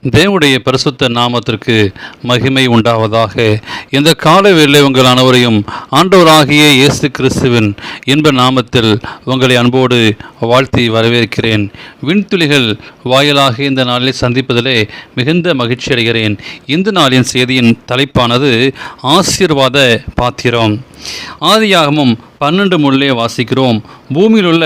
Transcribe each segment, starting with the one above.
தேவனுடைய பரிசுத்த நாமத்திற்கு மகிமை உண்டாவதாக. இந்த காலவேளை உங்கள் அனைவரையும் ஆண்டவராகிய இயேசு கிறிஸ்துவின் இன்ப நாமத்தில் உங்களை அன்போடு வாழ்த்தி வரவேற்கிறேன். விண்துளிகள் வாயிலாக இந்த நாளில் சந்திப்பதிலே மிகுந்த மகிழ்ச்சி அடைகிறேன். இந்த நாளின் செய்தியின் தலைப்பானது ஆசீர்வாத பாத்திரம். ஆதியாகமம் 12 வாசிக்கிறோம். பூமியில் உள்ள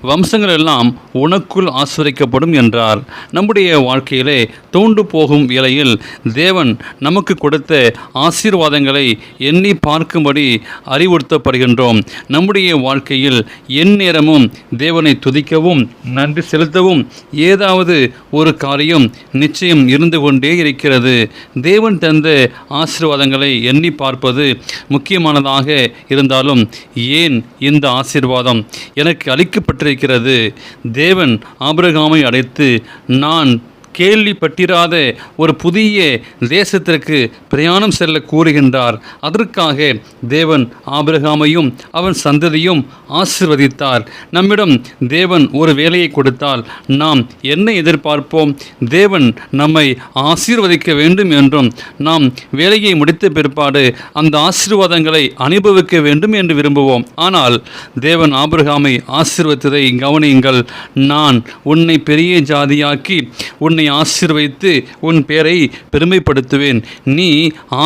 வம்சங்கள் எல்லாம் உனக்குள் ஆசிர்வதிக்கப்படும் என்றார். நம்முடைய வாழ்க்கையிலே தோண்டு போகும் வேளையில் தேவன் நமக்கு கொடுத்த ஆசீர்வாதங்களை எண்ணி பார்க்கும்படி அறிவுறுத்தப்படுகின்றோம். நம்முடைய வாழ்க்கையில் எந்நேரமும் தேவனை துதிக்கவும் நன்றி செலுத்தவும் ஏதாவது ஒரு காரியம் நிச்சயம் இருந்து கொண்டே இருக்கிறது. தேவன் தந்த ஆசீர்வாதங்களை எண்ணி பார்ப்பது முக்கியமானதாக இருந்தாலும் ஏன் இந்த ஆசீர்வாதம் எனக்கு அளிக்கப்பட்டிருக்கிறது? தேவன் ஆபிரகாமை அழைத்து நான் கேள்விப்பட்டிராத ஒரு புதிய தேசத்திற்கு பிரயாணம் செல்ல கூறுகின்றார். அதற்காக தேவன் ஆபிரகாமையும் அவன் சந்ததியும் ஆசீர்வதித்தார். நம்மிடம் தேவன் ஒரு வேலையை கொடுத்தால் நாம் என்ன எதிர்பார்ப்போம்? தேவன் நம்மை ஆசீர்வதிக்க வேண்டும் என்றும் நாம் வேலையை முடித்த பிற்பாடு அந்த ஆசீர்வாதங்களை அனுபவிக்க வேண்டும் என்று விரும்புவோம். ஆனால் தேவன் ஆபிரகாமை ஆசீர்வதித்ததை கவனியுங்கள். நான் உன்னை பெரிய ஜாதியாக்கி உன்னை ஆசீர்வதித்து உன் பேரை பெருமைப்படுத்துவேன். நீ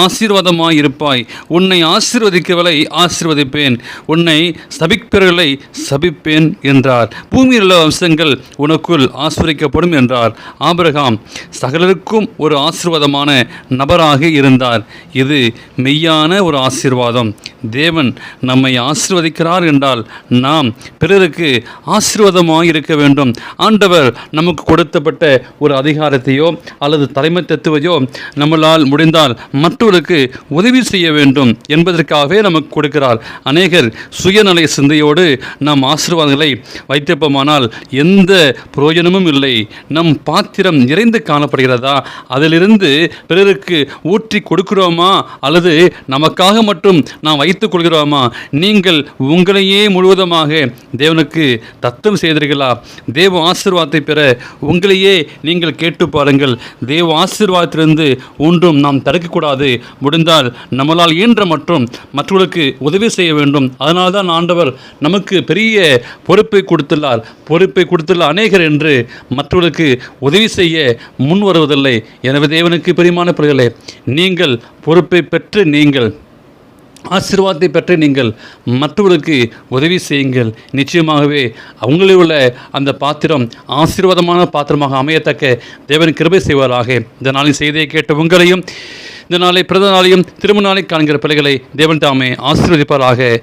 ஆசீர்வாதமாயிருப்பாய். உன்னை ஆசீர்வதிக்கவளை ஆசீர்வதிப்பேன், உன்னை சபிப்பவர்களை சபிப்பேன் என்றார். பூமியில் உள்ள வம்சங்கள் உனக்குள் ஆசீர்வதிக்கப்படும் என்றார். ஆபிரகாம் சகலருக்கும் ஒரு ஆசீர்வாதமான நபராக இருந்தார். இது மெய்யான ஒரு ஆசீர்வாதம். தேவன் நம்மை ஆசீர்வதிக்கிறார் என்றால் நாம் பிறருக்கு ஆசீர்வாதமாக இருக்க வேண்டும். ஆண்டவர் நமக்கு கொடுத்தப்பட்ட ஒரு அதிகாரத்தையோ அல்லது தலைமைத்துவத்தையோ நம்மளால் முடிந்தால் மற்றவர்களுக்கு உதவி செய்ய வேண்டும் என்பதற்காகவே நமக்கு கொடுக்கிறார். அநேகர் சுயநலை சிந்தையோடு நாம் ஆசீர்வாதங்களை வைத்திருப்போமானால் எந்த பிரயோஜனமும் இல்லை. நம் பாத்திரம் நிறைந்து காணப்படுகிறதா? அதிலிருந்து பிறருக்கு ஊற்றி கொடுக்கிறோமா அல்லது நமக்காக மட்டும் நாம் வைத்துக் கொள்கிறோமா? நீங்கள் உங்களையே முழுவதுமாக தேவனுக்கு தத்தம் செய்தீர்களா? தேவ ஆசீர்வாதத்தை பெற உங்களையே நீங்கள் கேட்டு பாருங்கள். தேவ ஆசீர்வாதத்திலிருந்து ஒன்றும் நாம் தடுக்கக்கூடாது. முடிந்தால் நம்மளால் இயன்ற மற்றும் மற்றவர்களுக்கு உதவி செய்ய வேண்டும். அதனால்தான் ஆண்டவர் நமக்கு பெரிய பொறுப்பை கொடுத்துள்ள அநேகர் என்று மற்றவர்களுக்கு உதவி செய்ய முன் வருவதில்லை. எனவே தேவனுக்கு பிரியமான பிள்ளைகளே, நீங்கள் பொறுப்பை பெற்று நீங்கள் ஆசீர்வாதத்தை பெற்று நீங்கள் மற்றவர்களுக்கு உதவி செய்யுங்கள். நிச்சயமாகவே அவங்களில் உள்ள அந்த பாத்திரம் ஆசீர்வாதமான பாத்திரமாக அமையத்தக்க தேவன் கிருபை செய்வாராக. இந்த நாளின் செய்தியை கேட்ட உங்களையும் இந்த நாளை பிரத நாளையும் திரும்ப நாளை காண்கிற பிள்ளைகளை தேவன் தாமே ஆசீர்வதிப்பாராக.